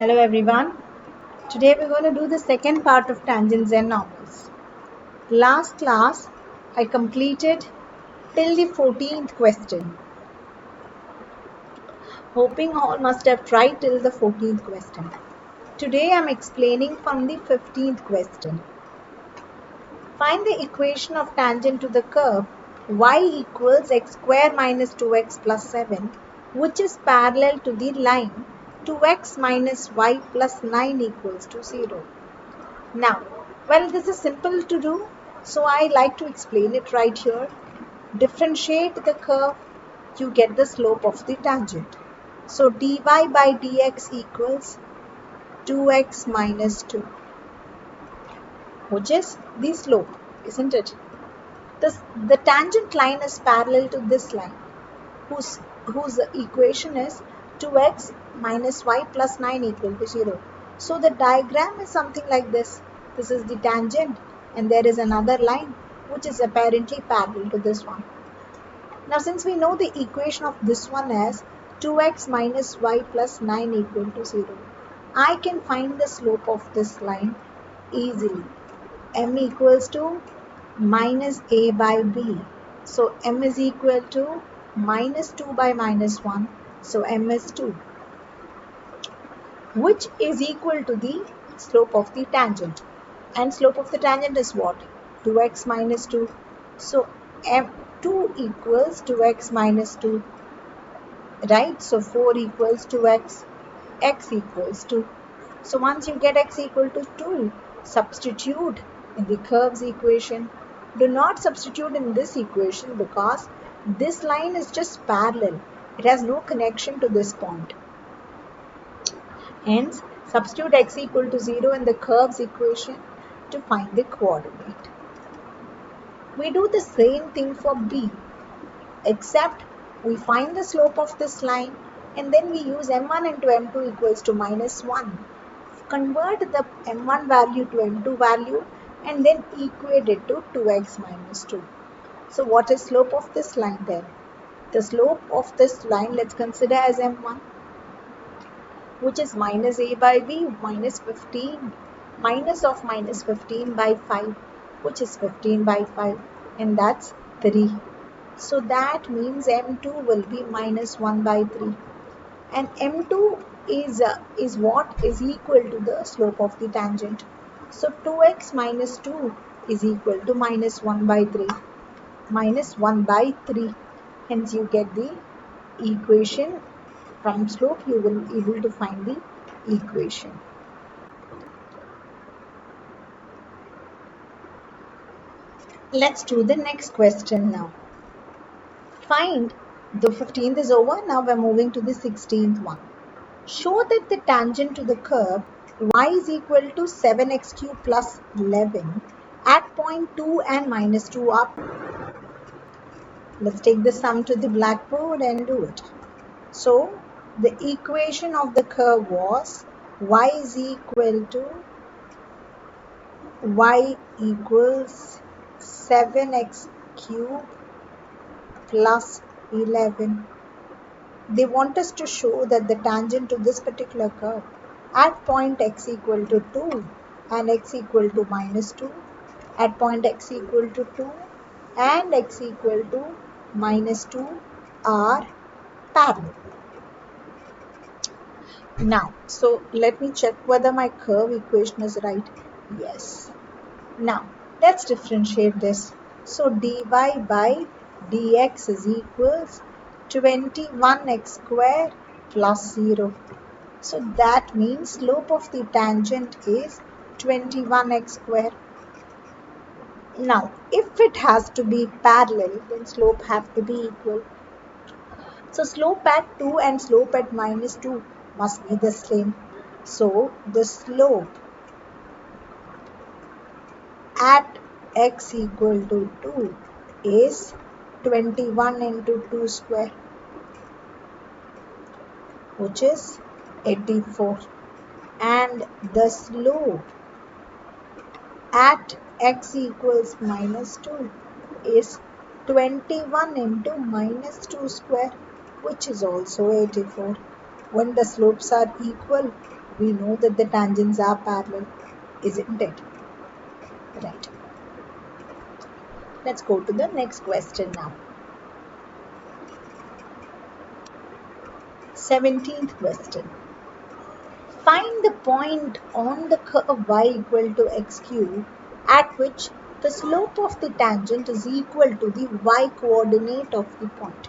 Hello everyone. Today we're going to do the second part of tangents and normals. Last class I completed till the 14th question. Hoping all must have tried till the 14th question. Today I'm explaining from the 15th question. Find the equation of tangent to the curve y equals x square minus 2x plus 7, which is parallel to the line 2x minus y plus 9 equals to 0. Now, well, this is simple to do, so I like to explain it right here. Differentiate the curve, you get the slope of the tangent. So dy by dx equals 2x minus 2, which is the slope, isn't it? The tangent line is parallel to this line, whose equation is 2x minus y plus 9 equal to 0. So the diagram is something like this. This is the tangent and there is another line which is apparently parallel to this one. Now since we know the equation of this one as 2x minus y plus 9 equal to 0, I can find the slope of this line easily. M equals to minus a by b. So m is equal to minus 2 by minus 1. So m is 2, which is equal to the slope of the tangent. And slope of the tangent is what? 2x minus 2. So m2 equals 2x minus 2. Right? So 4 equals to x equals 2. So once you get x equal to 2, substitute in the curve's equation. Do not substitute in this equation because this line is just parallel. It has no connection to this point. Hence, substitute x equal to 0 in the curve's equation to find the coordinate. We do the same thing for b, except we find the slope of this line and then we use m1 into m2 equals to minus 1. Convert the m1 value to m2 value and then equate it to 2x minus 2. So what is slope of this line then? The slope of this line, let's consider as m1, which is minus a by b minus 15, minus of minus 15 by 5, which is 15 by 5, and that's 3. So that means m2 will be minus 1 by 3. And m2 is what is equal to the slope of the tangent. So 2x minus 2 is equal to minus 1 by 3. Minus 1 by 3. Hence you get the equation. From slope you will be able to find the equation. Let's do the next question now. Find, the 15th is over, now we're moving to the 16th one. Show that the tangent to the curve y is equal to 7x cube plus 11 at point 2 and minus 2 up. Let's take the sum to the blackboard and do it. So the equation of the curve was y is equal to y equals 7x cube plus 11. They want us to show that the tangent to this particular curve at point x equal to 2 and x equal to minus 2, at point x equal to 2 and x equal to minus 2 are parallel. Now, so let me check whether my curve equation is right. Yes. Now, let's differentiate this. So, dy by dx is equals 21x square plus 0. So, that means slope of the tangent is 21x square. Now, if it has to be parallel, then slope have to be equal. So, slope at 2 and slope at minus 2 must be the same. So, the slope at x equal to 2 is 21 into 2 square, which is 84, and the slope at x equals minus 2 is 21 into minus 2 square, which is also 84. When the slopes are equal, We know that the tangents are parallel, isn't it? Right. Let's go to the next question now. 17th question. Find the point on the curve y equal to x cube at which the slope of the tangent is equal to the y coordinate of the point.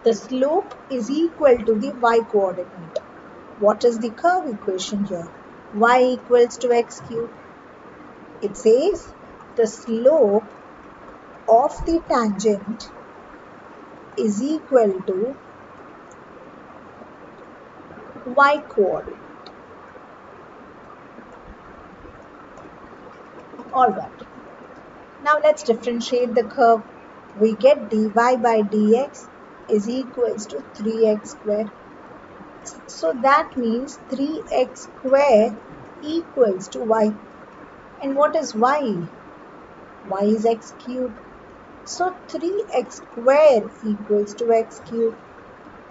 The slope is equal to the y coordinate. What is the curve equation here? Y equals to x cube. It says the slope of the tangent is equal to y coordinate. Alright. Now let's differentiate the curve. We get dy by dx is equals to 3x square. So that means 3x square equals to y. And what is y? Y is x cube. So 3x square equals to x cube,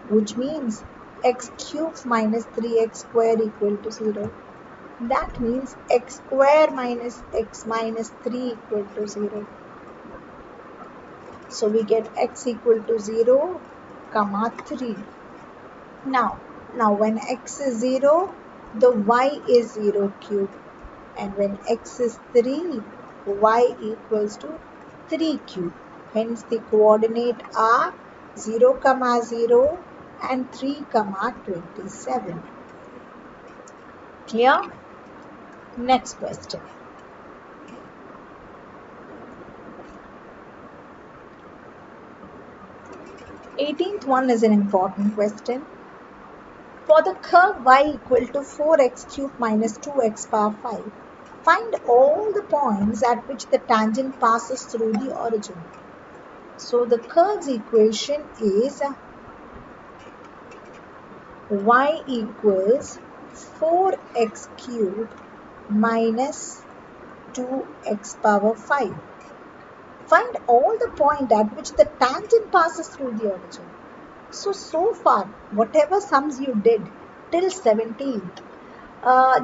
which means x cube minus 3x square equal to 0. That means x square minus x minus 3 equal to 0. So we get x equal to 0, comma 3. Now when x is 0, the y is 0 cube. And when x is 3, y equals to 3 cube. Hence the coordinate are 0, 0 and 3, 27. Clear? Next question. 18th one is an important question. For the curve y equal to 4x cube minus 2x power 5, find all the points at which the tangent passes through the origin. So the curve's equation is y equals 4x cube minus 2x power 5. Find all the points at which the tangent passes through the origin. So far, whatever sums you did till 17th,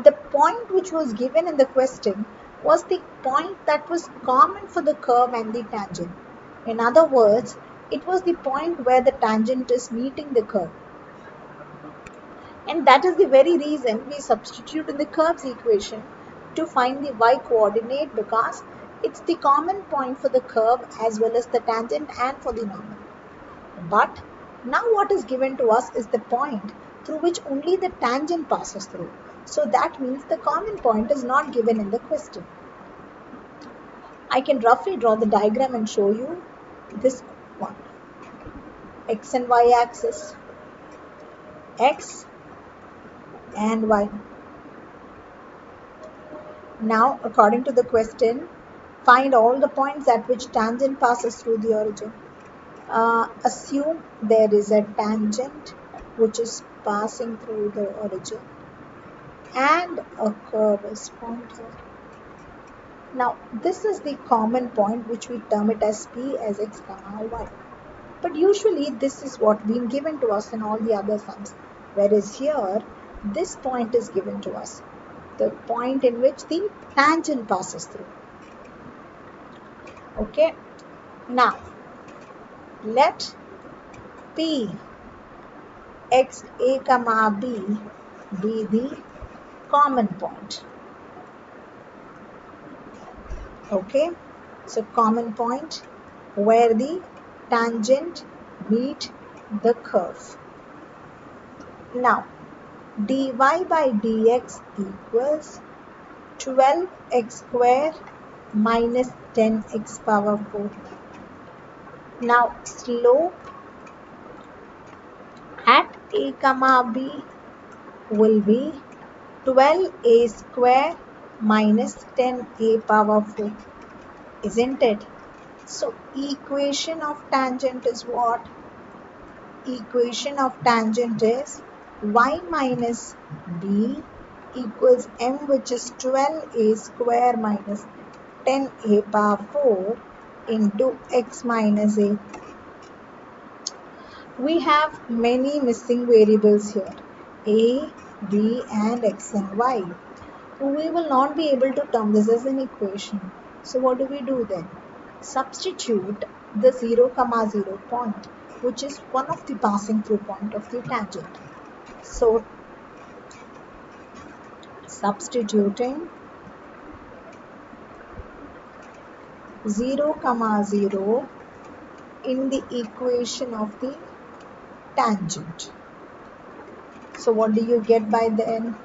the point which was given in the question was the point that was common for the curve and the tangent. In other words, it was the point where the tangent is meeting the curve. And that is the very reason we substitute in the curve's equation to find the y coordinate, because it's the common point for the curve as well as the tangent and for the normal. But now what is given to us is the point through which only the tangent passes through. So that means the common point is not given in the question. I can roughly draw the diagram and show you this one. X and y axis. X and y. Now, according to the question, find all the points at which tangent passes through the origin. Assume there is a tangent which is passing through the origin and a curve is formed here. Now, this is the common point which we term it as P as x comma y. But usually this is what been given to us in all the other sums. Whereas here, this point is given to us. The point in which the tangent passes through. Okay. Now, let P x a comma b be the common point. Okay. So common point where the tangent meet the curve. Now, dy by dx equals 12x square minus 10x power 4. Now, slope at a comma b will be 12a square minus 10a power 4. Isn't it? So, equation of tangent is what? Equation of tangent is y minus b equals m, which is 12a square minus 10a power 4 into x minus a. We have many missing variables here. A, B and x and y. We will not be able to term this as an equation. So what do we do then? Substitute the 0, 0 point, which is one of the passing through point of the tangent. So substituting 0, 0 in the equation of the tangent. So what do you get by then?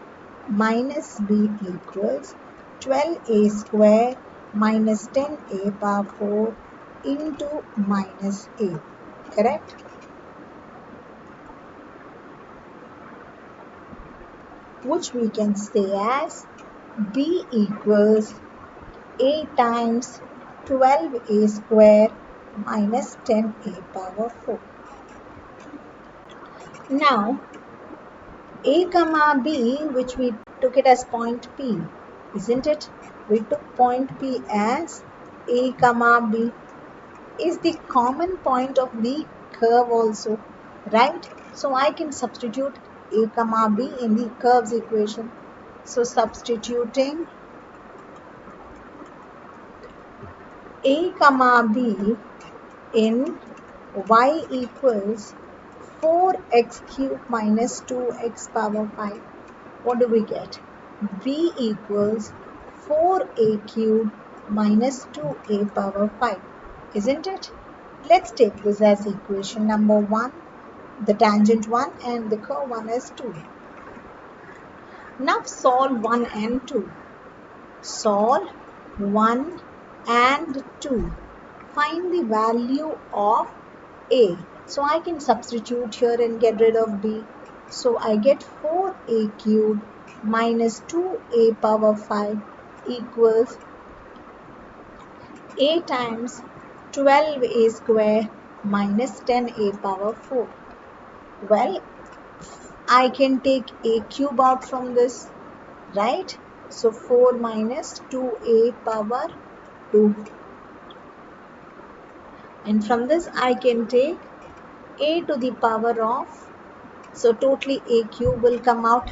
Minus b equals 12a square minus 10a power 4 into minus a. Correct? Which we can say as b equals a times 12a square minus 10a power 4. Now, a comma b, which we took it as point P, isn't it? We took point P as a comma b, is the common point of the curve also, right? So I can substitute a comma b in the curve's equation. So substituting a comma b in y equals 4x cubed minus 2x power 5. What do we get? B equals 4a cubed minus 2a power 5. Isn't it? Let's take this as equation number 1, the tangent 1 and the curve 1 as 2. Now solve 1 and 2. Solve 1 and 2. Find the value of a. So I can substitute here and get rid of b. So I get 4a cubed minus 2a power 5 equals a times 12a square minus 10a power 4. Well, I can take a cube out from this, right? So 4 minus 2a power 2. And from this I can take a to the power of, so totally a cube will come out.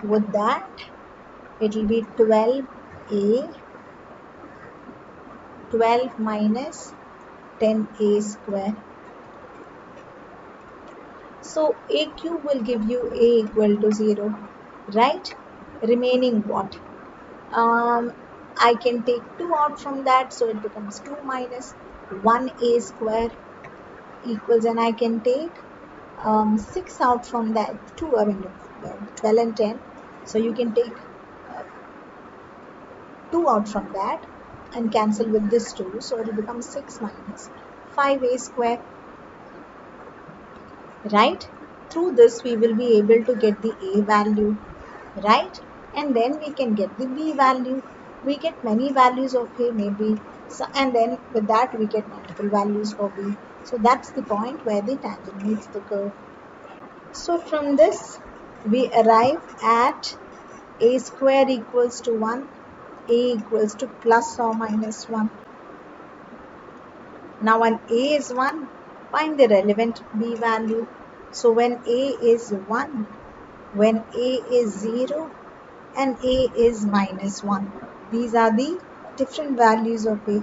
With that, it will be 12a, 12 minus 10a square. So a cube will give you a equal to 0, right? Remaining what? I can take 2 out from that, so it becomes 2 minus 1a square equals, and I can take 6 out from that, 2, 12 and 10. So you can take 2 out from that and cancel with this 2. So it will become 6 minus 5a square. Right? Through this we will be able to get the a value. Right? And then we can get the b value. We get many values of a maybe. So, and then with that we get multiple values for b. So that's the point where the tangent meets the curve. So from this we arrive at a square equals to 1, a equals to plus or minus 1. Now when a is 1, find the relevant b value. So when a is 1, when a is 0 and a is minus 1. These are the different values of a.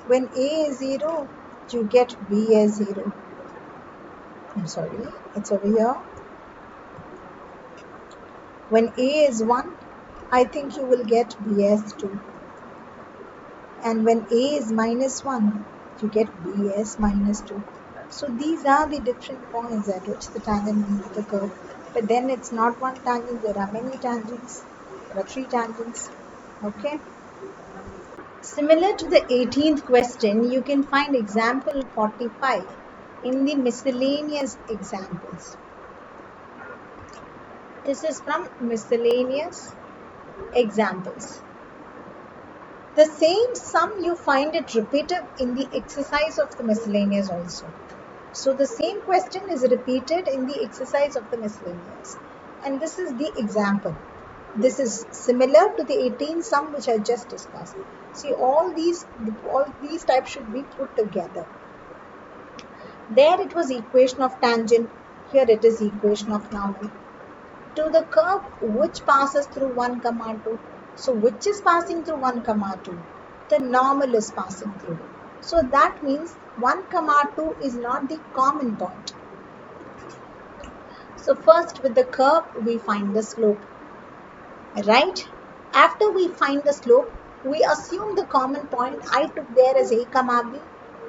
When a is 0, you get b as 0. I'm sorry, it's over here. When a is 1, I think you will get b as 2. And when a is minus 1, you get b as minus 2. So these are the different points at which the tangent meets the curve. But then it's not one tangent, there are many tangents. There are 3 tangents. Okay. Similar to the 18th question, you can find example 45 in the miscellaneous examples. This is from miscellaneous examples. The same sum, you find it repeated in the exercise of the miscellaneous also. So the same question is repeated in the exercise of the miscellaneous. And this is the example. This is similar to the 18 sum which I just discussed. See, all these types should be put together. There it was equation of tangent. Here it is equation of normal. to the curve which passes through 1, 2. So which is passing through 1, 2? The normal is passing through. So that means 1, 2 is not the common point. So first with the curve we find the slope, right? After we find the slope, we assume the common point I took there as a comma b,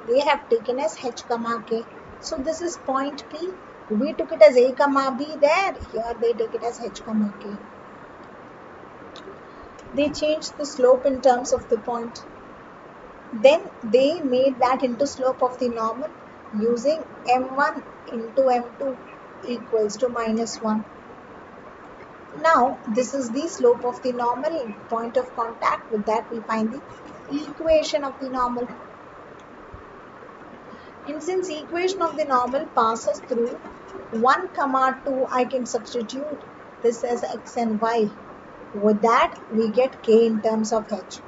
they have taken as h comma k. So this is point P. We took it as a comma b there, here they take it as h comma k. They changed the slope in terms of the point. Then they made that into slope of the normal using m1 into m2 equals to minus 1. Now this is the slope of the normal point of contact. With that we find the equation of the normal. And since equation of the normal passes through 1, 2, I can substitute this as x and y. With that we get k in terms of h.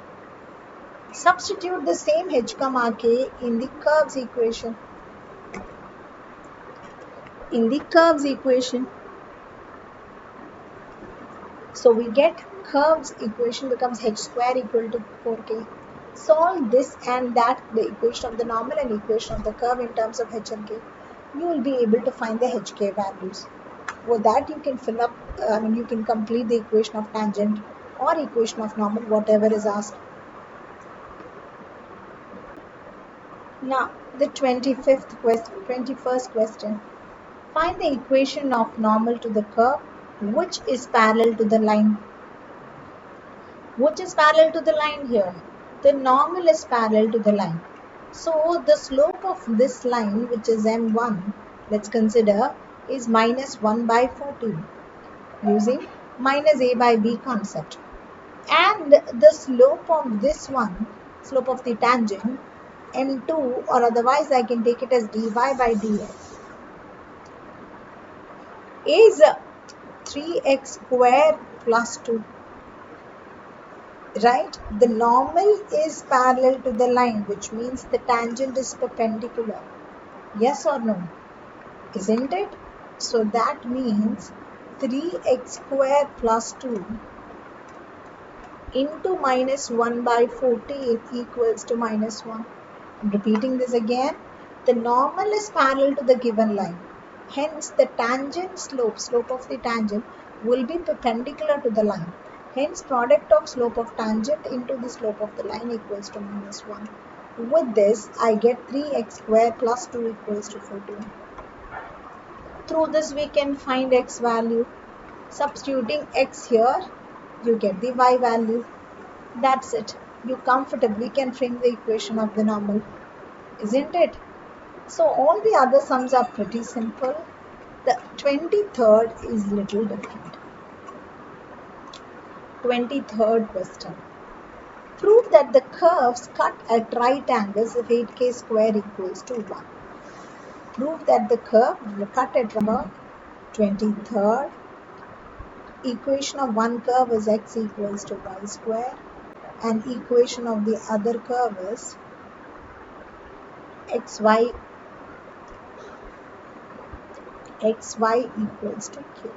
Substitute the same h comma k in the curves equation. So we get curves equation becomes h square equal to 4k. Solve this and that, the equation of the normal and equation of the curve in terms of h and k. You will be able to find the hk values. With that you can fill up, you can complete the equation of tangent or equation of normal, whatever is asked. Now the 21st question. Find the equation of normal to the curve which is parallel to the line. Which is parallel to the line here? The normal is parallel to the line. So the slope of this line, which is m1, let's consider, is minus 1 by 14 using minus a by b concept. And the slope of this one, slope of the tangent, m2, or otherwise I can take it as dy by dx, is 3x square plus 2. Right? The normal is parallel to the line, which means the tangent is perpendicular. Yes or no? Isn't it? So that means 3x square plus 2 into minus 1 by 14 equals to minus 1. I'm repeating this again. The normal is parallel to the given line. Hence, the tangent slope of the tangent will be perpendicular to the line. Hence, product of slope of tangent into the slope of the line equals to minus 1. With this, I get 3x square plus 2 equals to 14. Through this, we can find x value. Substituting x here, you get the y value. That's it. You comfortably can frame the equation of the normal. Isn't it? So, all the other sums are pretty simple. The 23rd is little different. 23rd question. Prove that the curves cut at right angles if 8k square equals to 1. Prove that the curve cut at 23rd. Equation of one curve is x equals to y square, and equation of the other curve is xy equals to k.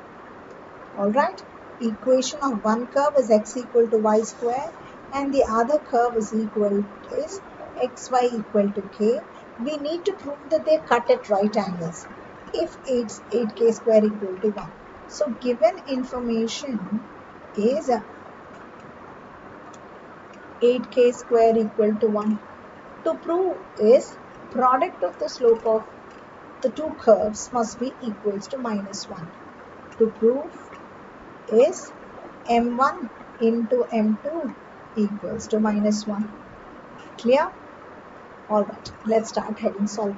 Alright, equation of one curve is x equal to y square and the other curve is xy equal to k. We need to prove that they cut at right angles if 8k square equal to 1. So given information is 8k square equal to 1. To prove is product of the slope of the two curves must be equals to minus 1. To prove is m1 into m2 equals to minus 1. Clear? Alright, let's start heading solving.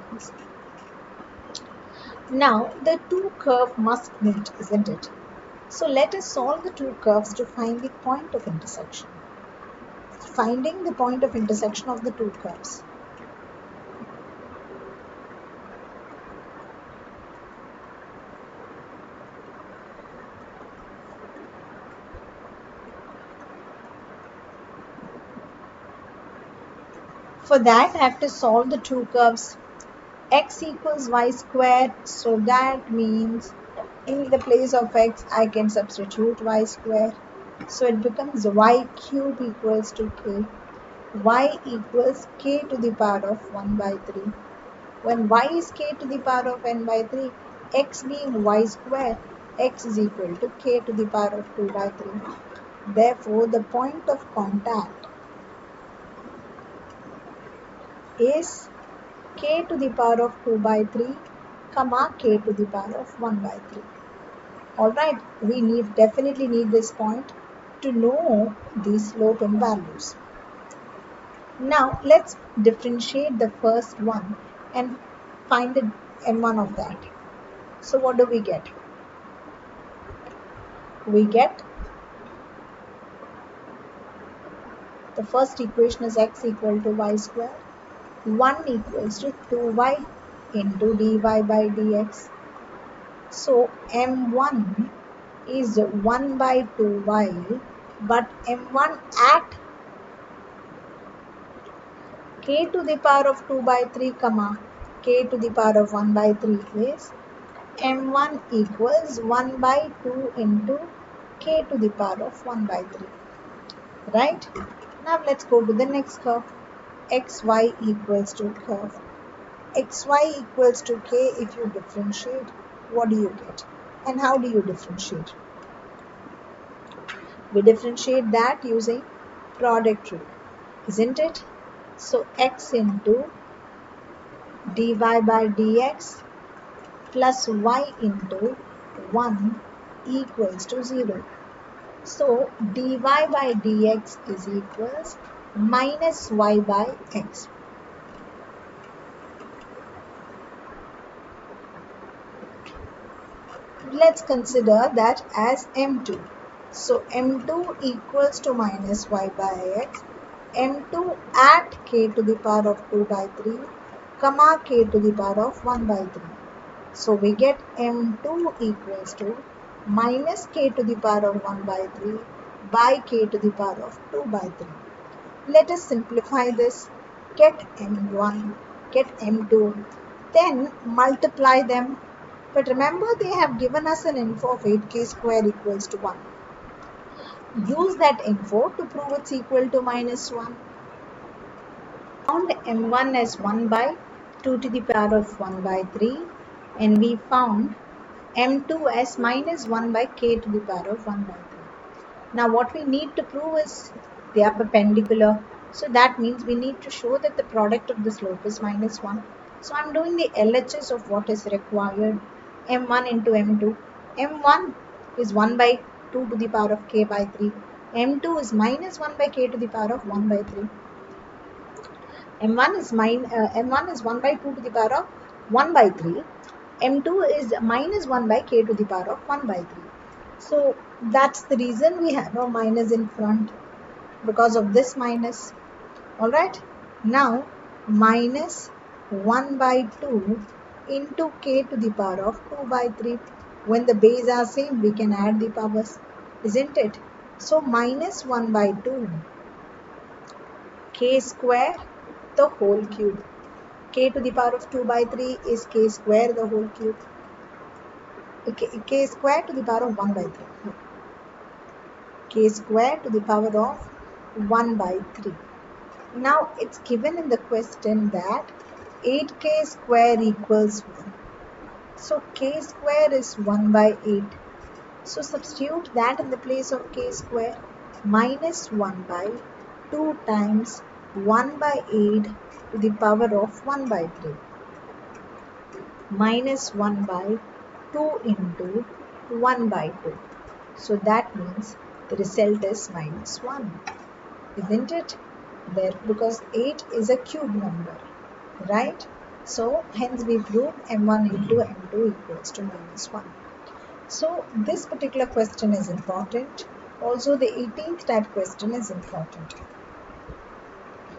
Now the two curves must meet, isn't it? So let us solve the two curves to find the point of intersection. Finding the point of intersection of the two curves. For that, I have to solve the two curves. X equals y square, so that means In the place of x, I can substitute y square. So it becomes y cube equals to k. Y equals k to the power of 1 by 3. When y is k to the power of n by 3, x being y square, x is equal to k to the power of 2 by 3. Therefore, the point of contact is k to the power of 2 by 3, comma k to the power of 1 by 3. Alright, we definitely need this point to know the slope and values. Now let's differentiate the first one and find the m1 of that. So what do we get? We get the first equation is x equal to y square. 1 equals to 2y into dy by dx. So m1 is 1 by 2y, but m1 at k to the power of 2 by 3 comma k to the power of 1 by 3 is m1 equals 1 by 2 into k to the power of 1 by 3. Right? Now let's go to the next curve. xy equals to curve. xy equals to k. If you differentiate, what do you get? And how do you differentiate? We differentiate that using product rule, isn't it? So x into dy by dx plus y into 1 equals to 0. So dy by dx is equals minus y by x. Let's consider that as m2. So m2 equals to minus y by x. m2 at k to the power of 2 by 3, comma k to the power of 1 by 3. So we get m2 equals to minus k to the power of 1 by 3 by k to the power of 2 by 3. Let us simplify this. Get m1, get m2, then multiply them. But remember, they have given us an info of 8k square equals to 1. Use that info to prove it's equal to minus 1. Found m1 as 1 by 2 to the power of 1 by 3, and we found m2 as minus 1 by k to the power of 1 by 3. Now what we need to prove is they are perpendicular. So that means we need to show that the product of the slope is minus 1. So I'm doing the LHS of what is required. m1 into m2. m1 is 1 by 2 to the power of k by 3. m2 is minus 1 by k to the power of 1 by 3. m1 is 1 by 2 to the power of 1 by 3. m2 is minus 1 by k to the power of 1 by 3. So that's the reason we have a minus in front, because of this minus. Alright, now minus 1 by 2 into k to the power of 2 by 3. When the base are same, we can add the powers, isn't it? So minus 1 by 2 k square the whole cube. K to the power of 2 by 3 is k square the whole cube. K square to the power of 1 by 3. K square to the power of 1 by 3. Now it's given in the question that 8k square equals 1. So k square is 1 by 8. So substitute that in the place of k square. Minus 1 by 2 times 1 by 8 to the power of 1 by 3. Minus 1 by 2 into 1 by 2. So that means the result is minus 1, isn't it? There, because 8 is a cube number, right? So hence we proved m1 into m2 equals to minus 1. So this particular question is important. Also the 18th type question is important.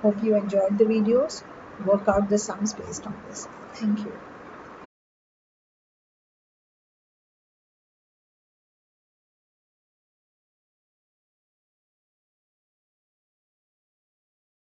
Hope you enjoyed the videos. Work out the sums based on this. Thank you.